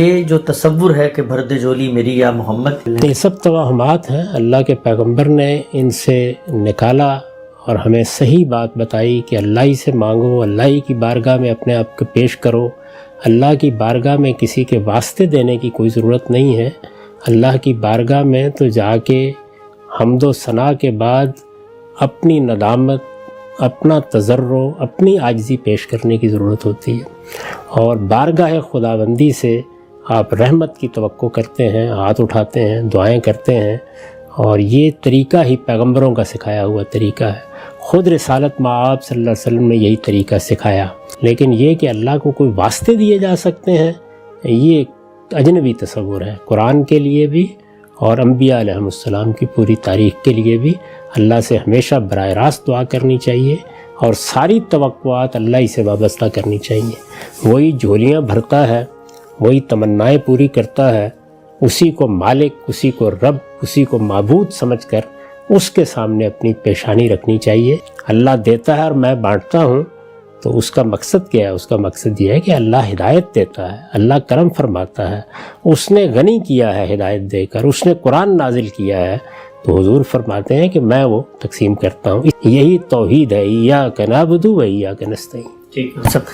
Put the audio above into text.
یہ جو تصور ہے کہ بھر دے جولی میری یا محمد، یہ سب توہمات ہیں، اللہ کے پیغمبر نے ان سے نکالا اور ہمیں صحیح بات بتائی کہ اللہ ہی سے مانگو، اللہ ہی کی بارگاہ میں اپنے آپ کو پیش کرو، اللہ کی بارگاہ میں کسی کے واسطے دینے کی کوئی ضرورت نہیں ہے۔ اللہ کی بارگاہ میں تو جا کے حمد و ثنا کے بعد اپنی ندامت، اپنا تضرع، اپنی عاجزی پیش کرنے کی ضرورت ہوتی ہے، اور بارگاہ خداوندی سے آپ رحمت کی توقع کرتے ہیں، ہاتھ اٹھاتے ہیں، دعائیں کرتے ہیں، اور یہ طریقہ ہی پیغمبروں کا سکھایا ہوا طریقہ ہے۔ خود رسالت مآب صلی اللہ علیہ وسلم نے یہی طریقہ سکھایا، لیکن یہ کہ اللہ کو کوئی واسطے دیے جا سکتے ہیں، یہ اجنبی تصور ہے۔ قرآن کے لیے بھی اور انبیاء علیہ السلام کی پوری تاریخ کے لیے بھی اللہ سے ہمیشہ براہ راست دعا کرنی چاہیے، اور ساری توقعات اللہ ہی سے وابستہ کرنی چاہیے۔ وہی جھولیاں بھرتا ہے، وہی تمنائیں پوری کرتا ہے، اسی کو مالک، اسی کو رب، اسی کو معبود سمجھ کر اس کے سامنے اپنی پیشانی رکھنی چاہیے۔ اللہ دیتا ہے اور میں بانٹتا ہوں، تو اس کا مقصد کیا ہے؟ اس کا مقصد یہ ہے کہ اللہ ہدایت دیتا ہے، اللہ کرم فرماتا ہے، اس نے غنی کیا ہے ہدایت دے کر، اس نے قرآن نازل کیا ہے، تو حضور فرماتے ہیں کہ میں وہ تقسیم کرتا ہوں۔ یہی توحید ہے، ایاک نعبد و ایاک نستعین۔ ٹھیک ہے سب